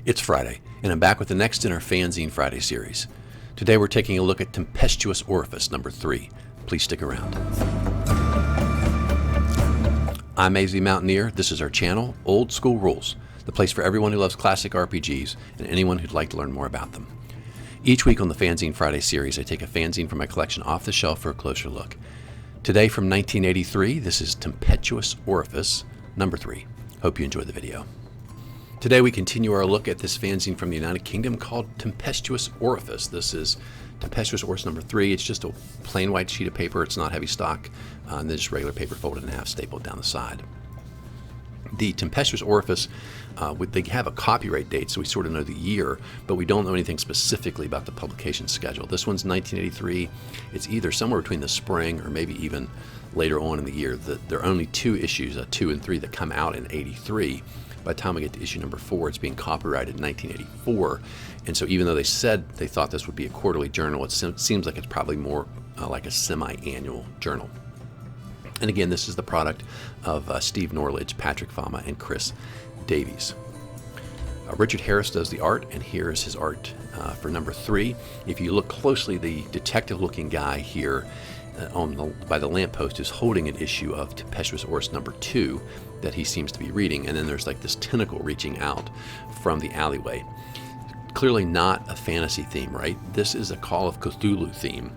It's Friday, and I'm back with the next in our Fanzine Friday series. Today we're taking a look at Tempestuous Orifice number 3. Please stick around. I'm AZ Mountaineer. This is our channel, Old School Rules, the place for everyone who loves classic RPGs and anyone who'd like to learn more about them. Each week on the Fanzine Friday series, I take a fanzine from my collection off the shelf for a closer look. Today from 1983, this is Tempestuous Orifice number 3. Hope you enjoy the video. Today we continue our look at this fanzine from the United Kingdom called Tempestuous Orifice. This is Tempestuous Orifice number 3. It's just a plain white sheet of paper. It's not heavy stock. And then just regular paper folded in half, stapled down the side. The Tempestuous Orifice, they have a copyright date, so we sort of know the year, but we don't know anything specifically about the publication schedule. This one's 1983. It's either somewhere between the spring or maybe even later on in the year. There are only 2 issues, 2 and 3, that come out in 83. By the time we get to issue number 4, it's being copyrighted in 1984. And so even though they said they thought this would be a quarterly journal, it seems like it's probably more like a semi-annual journal. And again, this is the product of Steve Norledge, Patrick Fama, and Chris Davies. Richard Harris does the art, and here is his art for number 3. If you look closely, the detective-looking guy here by the lamppost is holding an issue of Tempestuous Orifice number 2 that he seems to be reading, and then there's like this tentacle reaching out from the alleyway. Clearly not a fantasy theme, right? This is a Call of Cthulhu theme,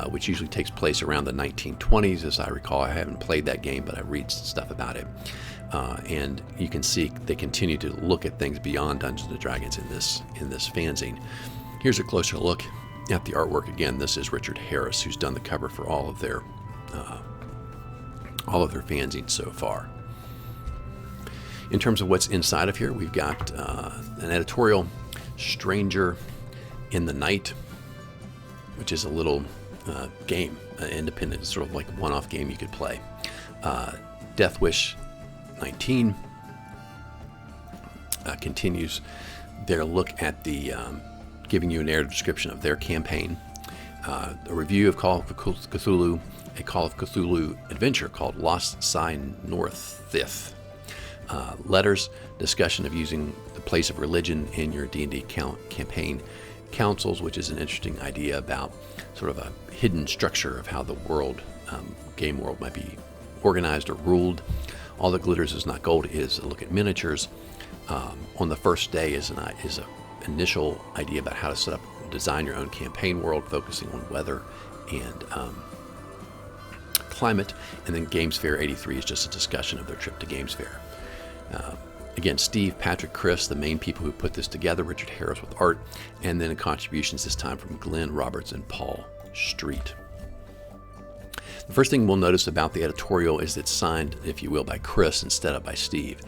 which usually takes place around the 1920s, as I recall. I haven't played that game, but I read stuff about it. And you can see they continue to look at things beyond Dungeons and Dragons in this fanzine. Here's a closer look at the artwork. Again, this is Richard Harris, who's done the cover for all of their fanzines so far. In terms of what's inside of here, we've got an editorial, Stranger in the Night, which is a little game, independent, sort of like a one-off game you could play. Death Wish 19 continues their look at the giving you a narrative description of their campaign. A review of Call of Cthulhu, a Call of Cthulhu adventure called Lost Sy'Norahthyth. Letters, discussion of using the place of religion in your D&D campaign. Councils, which is an interesting idea about sort of a hidden structure of how the world, game world, might be organized or ruled. All That Glitters Is Not Gold is a look at miniatures. On the first day is an initial idea about how to set up, design your own campaign world, focusing on weather and climate. And then Gamesfaire 83 is just a discussion of their trip to Gamesfaire. Again, Steve, Patrick, Chris, the main people who put this together, Richard Harris with art, and then contributions this time from Glyn, Roberts, and Paul Street. The first thing we'll notice about the editorial is it's signed, if you will, by Chris instead of by Steve.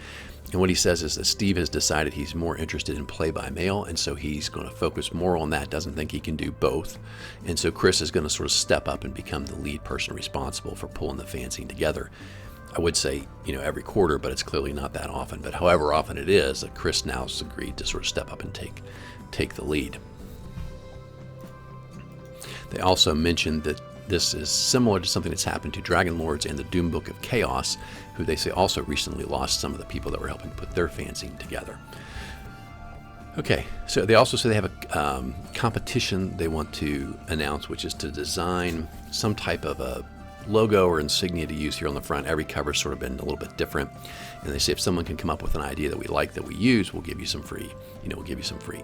And what he says is that Steve has decided he's more interested in play-by-mail, and so he's going to focus more on that, doesn't think he can do both. And so Chris is going to sort of step up and become the lead person responsible for pulling the fanzine together. I would say, every quarter, but it's clearly not that often. But however often it is, Chris now has agreed to sort of step up and take the lead. They also mentioned that this is similar to something that's happened to Dragon Lords and the Doom Book of Chaos, who they say also recently lost some of the people that were helping put their fanzine together. Okay, so they also say they have a competition they want to announce, which is to design some type of a logo or insignia to use here on the front. Every cover's sort of been a little bit different, and they say if someone can come up with an idea that we like, that we use, we'll give you some free,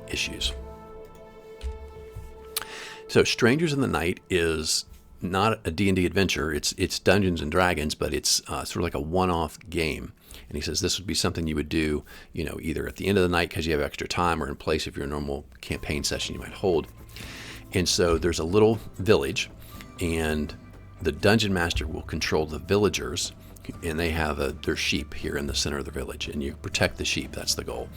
issues. So Strangers in the Night is not a D&D adventure. It's Dungeons and Dragons, but it's sort of like a one-off game. And he says this would be something you would do, either at the end of the night because you have extra time, or in place if your normal campaign session you might hold. And so there's a little village, and the dungeon master will control the villagers, and they have their sheep here in the center of the village, and you protect the sheep. That's the goal.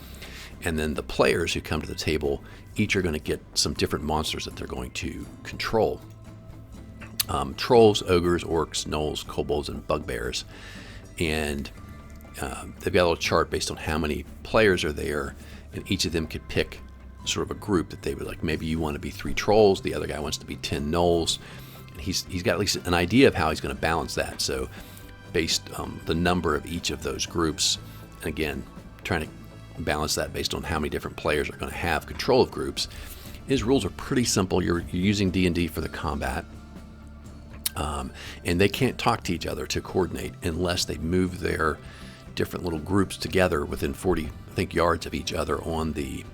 And then the players who come to the table each are going to get some different monsters that they're going to control. Trolls, ogres, orcs, gnolls, kobolds, and bugbears. And they've got a little chart based on how many players are there, and each of them could pick sort of a group that they would like. Maybe you want to be 3 trolls, the other guy wants to be 10 gnolls. He's got at least an idea of how he's going to balance that. So based on the number of each of those groups, and again, trying to balance that based on how many different players are going to have control of groups. His rules are pretty simple. You're using D&D for the combat, and they can't talk to each other to coordinate unless they move their different little groups together within 40, I think, yards of each other on the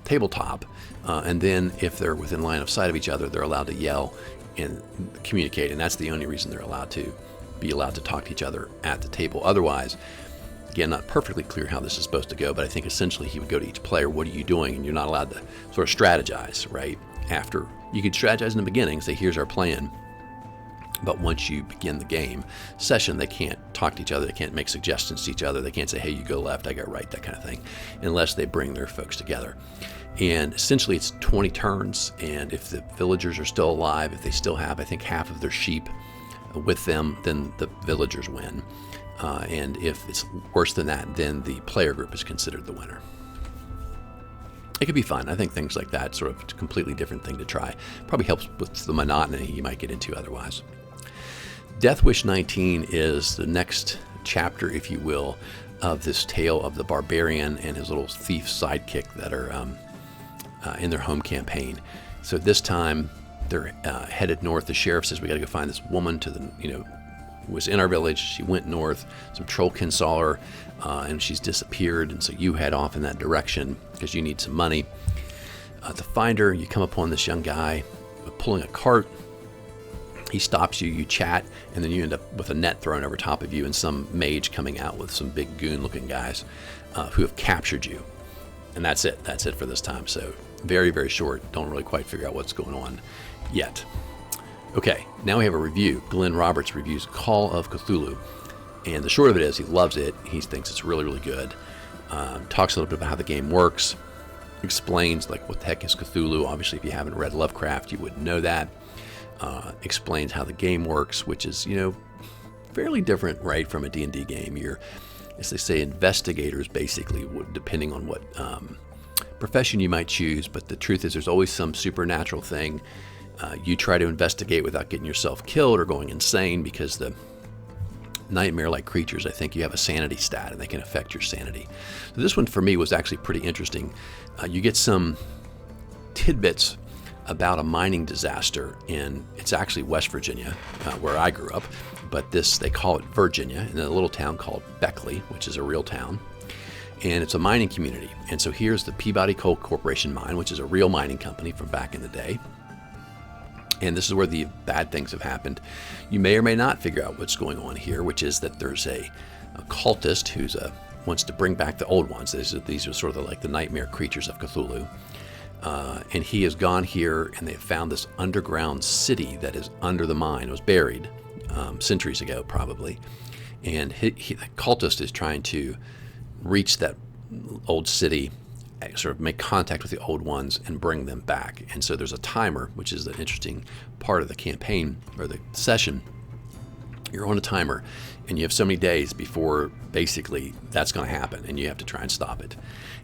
tabletop. And then if they're within line of sight of each other, they're allowed to yell and communicate, and that's the only reason they're allowed to talk to each other at the table. Otherwise, again, not perfectly clear how this is supposed to go, but I think essentially he would go to each player, what are you doing? And you're not allowed to sort of strategize, right? After, you could strategize in the beginning, say, here's our plan. But once you begin the game session, they can't talk to each other. They can't make suggestions to each other. They can't say, hey, you go left, I go right, that kind of thing, unless they bring their folks together. And essentially it's 20 turns, and if the villagers are still alive, if they still have, I think, half of their sheep with them, then the villagers win. And if it's worse than that, then the player group is considered the winner. It could be fun. I think things like that, sort of a completely different thing to try. Probably helps with the monotony you might get into otherwise. Death Wish 19 is the next chapter, if you will, of this tale of the barbarian and his little thief sidekick that are in their home campaign. So this time they're headed north. The sheriff says, we got to go find this woman was in our village. She went north. Some trollkin saw her, and she's disappeared. And so you head off in that direction because you need some money. To find her, you come upon this young guy pulling a cart. He stops you, you chat, and then you end up with a net thrown over top of you and some mage coming out with some big goon-looking guys who have captured you. And that's it. That's it for this time. So very, very short. Don't really quite figure out what's going on yet. Okay, now we have a review. Glyn Roberts reviews Call of Cthulhu. And the short of it is he loves it. He thinks it's really, really good. Talks a little bit about how the game works. Explains, like, what the heck is Cthulhu. Obviously, if you haven't read Lovecraft, you wouldn't know that. Explains how the game works, which is, fairly different, right, from a D&D game. You're, as they say, investigators, basically, depending on what profession you might choose. But the truth is there's always some supernatural thing. You try to investigate without getting yourself killed or going insane, because the nightmare-like creatures, I think you have a sanity stat, and they can affect your sanity. So this one, for me, was actually pretty interesting. You get some tidbits about a mining disaster it's actually West Virginia, where I grew up, but they call it Virginia, in a little town called Beckley, which is a real town, and it's a mining community. And so here's the Peabody Coal Corporation mine, which is a real mining company from back in the day. And this is where the bad things have happened. You may or may not figure out what's going on here, which is that there's a cultist who's wants to bring back the old ones. These are sort of like the nightmare creatures of Cthulhu. And he has gone here, and they've found this underground city that is under the mine. It was buried centuries ago, probably. And the cultist is trying to reach that old city, sort of make contact with the old ones and bring them back. And so there's a timer, which is the interesting part of the campaign or the session. You're on a timer, and you have so many days before basically that's going to happen, and you have to try and stop it.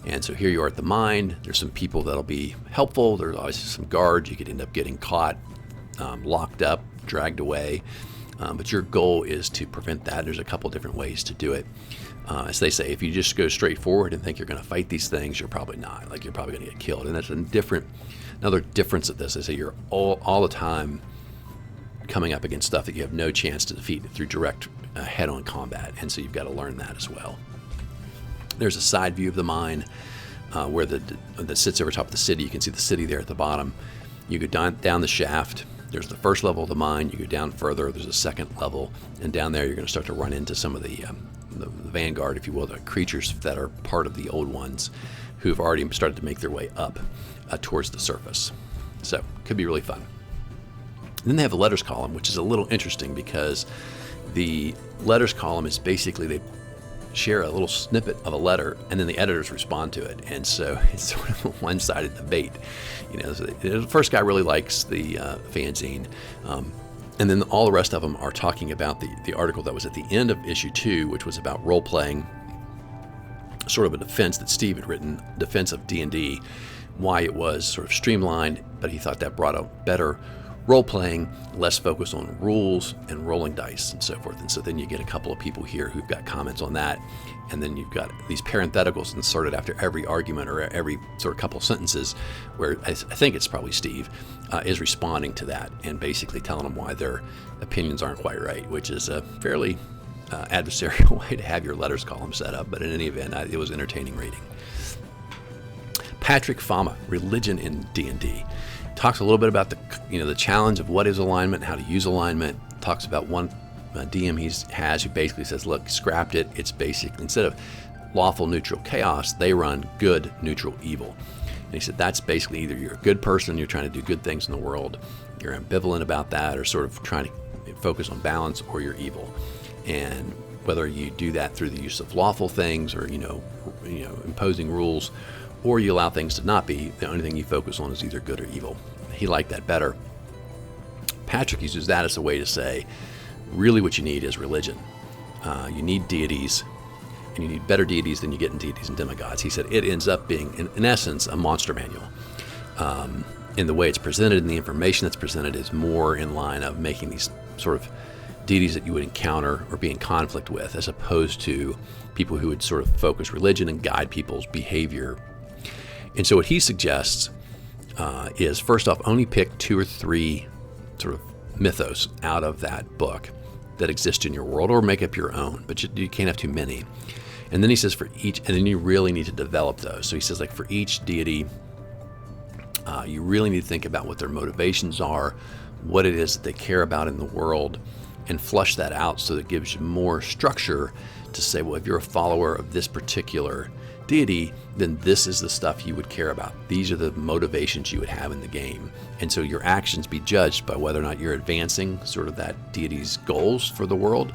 And so here you are at the mine. There's some people that'll be helpful. There's obviously some guards. You could end up getting caught, locked up, dragged away. But your goal is to prevent that. There's a couple different ways to do it. As they say, if you just go straight forward and think you're going to fight these things, you're probably not. Like, you're probably going to get killed. And that's another difference of this. They say you're all the time coming up against stuff that you have no chance to defeat through direct head-on combat. And so you've got to learn that as well. There's a side view of the mine where that sits over top of the city. You can see the city there at the bottom. You go down the shaft. There's the first level of the mine. You go down further. There's a second level. And down there, you're going to start to run into some of the vanguard, if you will, the creatures that are part of the old ones who have already started to make their way up towards the surface. So could be really fun. And then they have a letters column, which is a little interesting because the letters column is basically they share a little snippet of a letter, and then the editors respond to it. And so it's sort of a one-sided debate. So the first guy really likes the fanzine, and then all the rest of them are talking about the article that was at the end of issue 2, which was about role-playing, sort of a defense that Steve had written, defense of D&D, why it was sort of streamlined, but he thought that brought a better role-playing, less focus on rules and rolling dice and so forth. And so then you get a couple of people here who've got comments on that, and then you've got these parentheticals inserted after every argument or every sort of couple of sentences where I think it's probably Steve is responding to that and basically telling them why their opinions aren't quite right, which is a fairly adversarial way to have your letters column set up. But in any event, it was entertaining reading. Patrick Fama, Religion in D&D. Talks a little bit about the challenge of what is alignment, how to use alignment. Talks about one DM he has who basically says, look, scrapped it. It's basically, instead of lawful, neutral, chaos, they run good, neutral, evil. And he said that's basically either you're a good person, you're trying to do good things in the world, you're ambivalent about that, or sort of trying to focus on balance, or you're evil. And whether you do that through the use of lawful things or imposing rules, or you allow things to not be, the only thing you focus on is either good or evil. He liked that better. Patrick uses that as a way to say, really what you need is religion. You need deities, and you need better deities than you get in deities and demigods. He said it ends up being, in essence, a monster manual. In the way it's presented and the information that's presented is more in line of making these sort of deities that you would encounter or be in conflict with, as opposed to people who would sort of focus religion and guide people's behavior. And so what he suggests is, first off, only pick 2 or 3 sort of mythos out of that book that exist in your world, or make up your own, but you can't have too many. And then he says for each, and then you really need to develop those. So he says, like, for each deity, you really need to think about what their motivations are, what it is that they care about in the world, and flush that out so that it gives you more structure to say, well, if you're a follower of this particular deity, then this is the stuff you would care about. These are the motivations you would have in the game. And so your actions be judged by whether or not you're advancing sort of that deity's goals for the world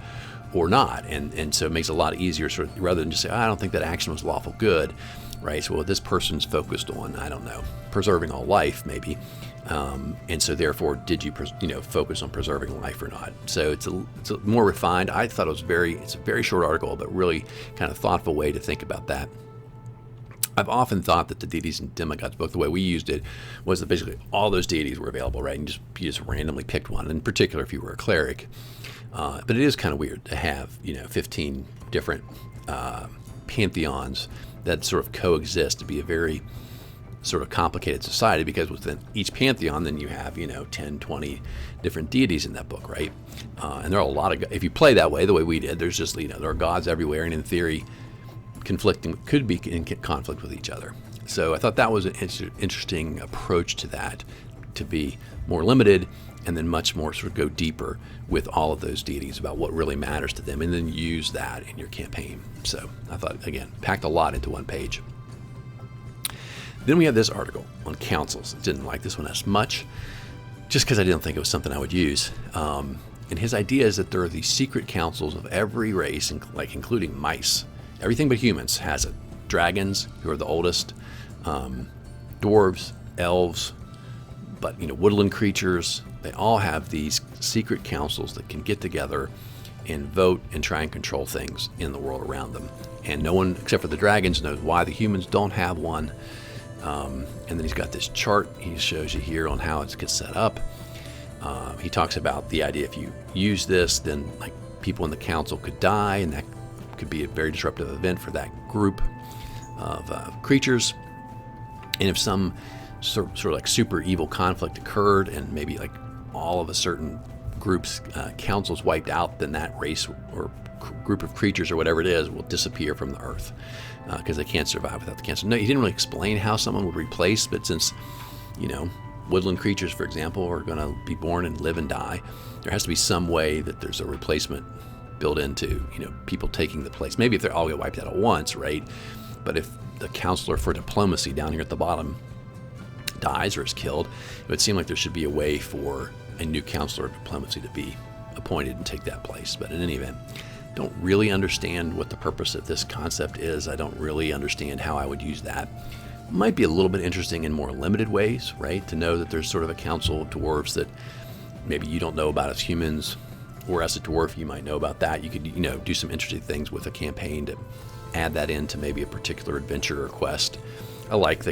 or not. And so it makes it a lot easier, sort of, rather than just say, I don't think that action was lawful good, right? So, well, this person's focused on, I don't know, preserving all life, maybe. And so therefore, did you focus on preserving life or not? So it's a more refined. I thought it's a very short article, but really kind of thoughtful way to think about that. I've often thought that the deities and demigods book, the way we used it, was that basically all those deities were available, right? And you just randomly picked one, in particular if you were a cleric. But it is kind of weird to have 15 different pantheons that sort of coexist to be a very sort of complicated society, because within each pantheon then you have 10, 20 different deities in that book, right? And there are a lot of, if you play that way, the way we did, there's just there are gods everywhere, and in theory could be in conflict with each other. So I thought that was an interesting approach to that, to be more limited and then much more sort of go deeper with all of those deities about what really matters to them, and then use that in your campaign. So I thought, again, packed a lot into one page. Then we have this article on councils. I didn't like this one as much, just because I didn't think it was something I would use. And his idea is that there are these secret councils of every race, including mice. Everything but humans has it. Dragons, who are the oldest, dwarves, elves, but woodland creatures. They all have these secret councils that can get together and vote and try and control things in the world around them. And no one, except for the dragons, knows why the humans don't have one. And then he's got this chart he shows you here on how it gets set up. He talks about the idea, if you use this, then people in the council could die, and that could be a very disruptive event for that group of creatures. And if some sort of like super evil conflict occurred, and maybe all of a certain group's council's wiped out, then that race or group of creatures or whatever it is will disappear from the earth, because they can't survive without the council. No, he didn't really explain how someone would replace, but since woodland creatures, for example, are going to be born and live and die, there has to be some way that there's a replacement built into people taking the place. Maybe if they all get wiped out at once, right? But if the counselor for diplomacy down here at the bottom dies or is killed, it would seem like there should be a way for a new counselor of diplomacy to be appointed and take that place. But in any event, don't really understand what the purpose of this concept is. I don't really understand how I would use that. Might be a little bit interesting in more limited ways, right? To know that there's sort of a council of dwarves that maybe you don't know about as humans, or as a dwarf you might know about that. You could do some interesting things with a campaign to add that into maybe a particular adventure or quest, I like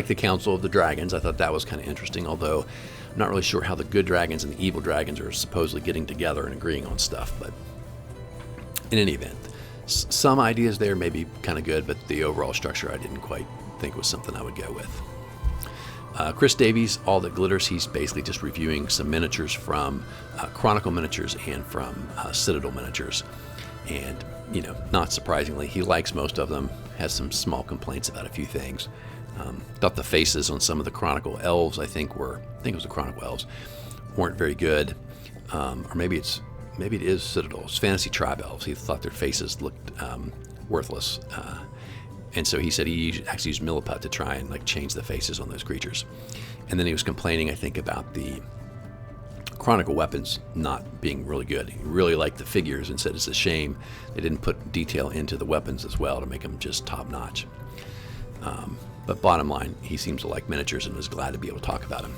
the Council of the Dragons. I thought that was kind of interesting, although I'm not really sure how the good dragons and the evil dragons are supposedly getting together and agreeing on stuff. But in any event, some ideas there may be kind of good, but the overall structure I didn't quite think was something I would go with. Chris Davies, All That Glitters, he's basically just reviewing some miniatures from Chronicle miniatures and from Citadel miniatures. And, not surprisingly, he likes most of them, has some small complaints about a few things. Thought the faces on some of the Chronicle elves, I think it was the Chronicle elves, weren't very good. Or maybe it is Citadel's Fantasy Tribe elves. He thought their faces looked worthless. And so he said he actually used Milliput to try and change the faces on those creatures. And then he was complaining, I think, about the Chronicle weapons not being really good. He really liked the figures and said it's a shame they didn't put detail into the weapons as well to make them just top notch. But bottom line, he seems to like miniatures and was glad to be able to talk about them.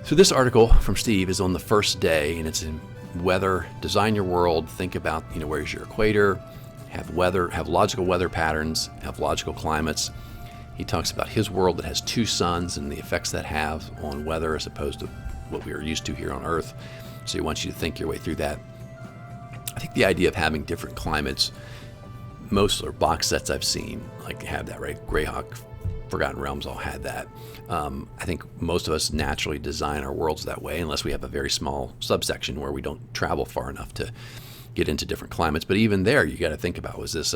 So this article from Steve is on the first day, and it's in weather. Design your world. Think about, where's your equator. Have logical weather patterns. Have logical climates. He talks about his world that has two suns and the effects that have on weather as opposed to what we are used to here on Earth. So he wants you to think your way through that. I think the idea of having different climates, most box sets I've seen have that, right? Greyhawk, Forgotten Realms all had that. I think most of us naturally design our worlds that way, unless we have a very small subsection where we don't travel far enough to get into different climates. But even there, you got to think about, is this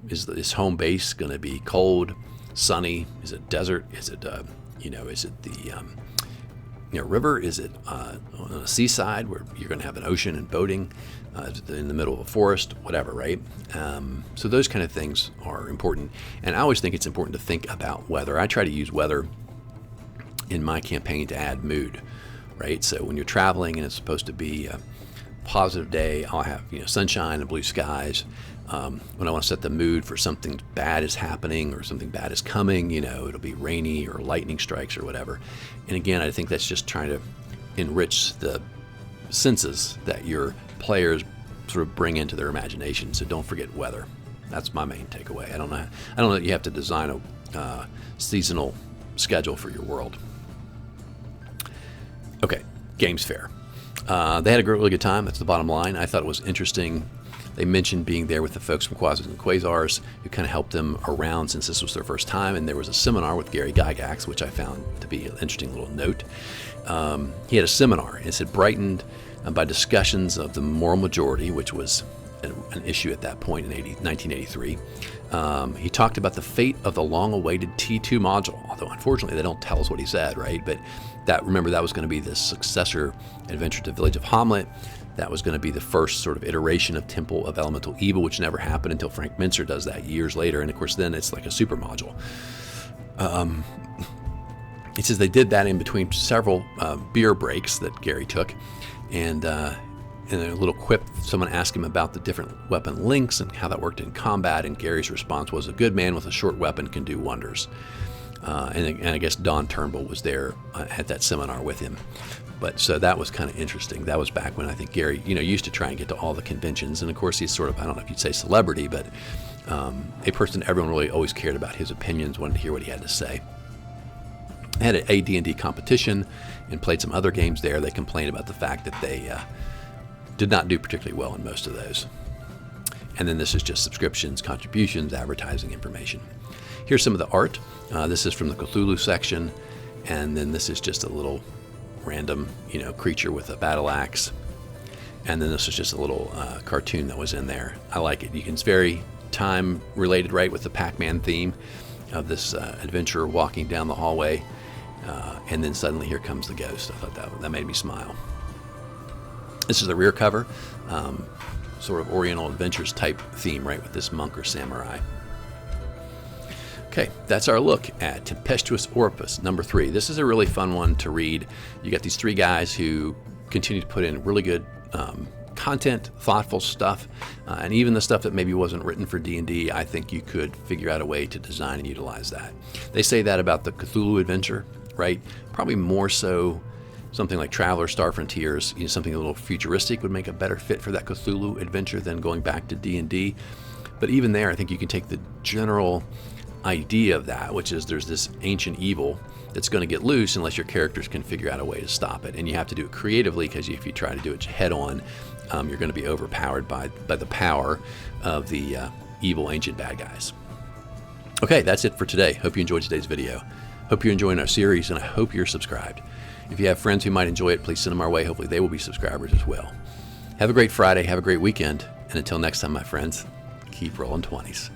is this home base going to be cold, sunny? Is it desert? Is it, is it the river? Is it on a seaside where you're going to have an ocean and boating? In the middle of a forest, whatever, right? So those kind of things are important. And I always think it's important to think about weather. I try to use weather in my campaign to add mood, right? So when you're traveling and it's supposed to be a positive day, I'll have sunshine and blue skies. When I want to set the mood for something bad is happening or something bad is coming, it'll be rainy or lightning strikes or whatever. And again, I think that's just trying to enrich the senses that your players sort of bring into their imagination. So don't forget weather. That's my main takeaway. I don't know that you have to design a seasonal schedule for your world. Okay, Gamesfaire. They had a really good time. That's the bottom line. I thought it was interesting. They mentioned being there with the folks from Quasars and Quasars who kind of helped them around since this was their first time. And there was a seminar with Gary Gygax, which I found to be an interesting little note. He had a seminar, and it said brightened by discussions of the moral majority, which was an issue at that point in 1983. He talked about the fate of the long-awaited T2 module, although unfortunately they don't tell us what he said, right? But remember, that was going to be the successor adventure to Village of Hamlet. That was going to be the first sort of iteration of Temple of Elemental Evil, which never happened until Frank Mincer does that years later. And of course, then it's like a super module. He says they did that in between several beer breaks that Gary took. And in a little quip, someone asked him about the different weapon links and how that worked in combat. And Gary's response was, a good man with a short weapon can do wonders. And I guess Don Turnbull was there at that seminar with him. But so that was kind of interesting. That was back when I think Gary, used to try and get to all the conventions. And of course, he's sort of, I don't know if you'd say celebrity, but a person everyone really always cared about his opinions, wanted to hear what he had to say. I had an AD&D competition and played some other games there. They complained about the fact that they did not do particularly well in most of those. And then this is just subscriptions, contributions, advertising information. Here's some of the art. This is from the Cthulhu section. And then this is just a little random, creature with a battle axe. And then this is just a little cartoon that was in there. I like it. It's very time related, right, with the Pac-Man theme of this adventurer walking down the hallway. And then suddenly here comes the ghost. I thought that made me smile. This is the rear cover, sort of Oriental Adventures type theme, right, with this monk or samurai. Okay, that's our look at Tempestuous Orifice, number 3. This is a really fun one to read. You got these 3 guys who continue to put in really good content, thoughtful stuff, and even the stuff that maybe wasn't written for D&D, I think you could figure out a way to design and utilize that. They say that about the Cthulhu adventure, right? Probably more so something like Traveler, Star Frontiers, something a little futuristic would make a better fit for that Cthulhu adventure than going back to D&D. But even there, I think you can take the general idea of that, which is there's this ancient evil that's going to get loose unless your characters can figure out a way to stop it. And you have to do it creatively, because if you try to do it head on, you're going to be overpowered by the power of the evil ancient bad guys. Okay, that's it for today. Hope you enjoyed today's video. Hope you're enjoying our series, and I hope you're subscribed. If you have friends who might enjoy it, please send them our way. Hopefully they will be subscribers as well. Have a great Friday. Have a great weekend. And until next time, my friends, keep rolling 20s.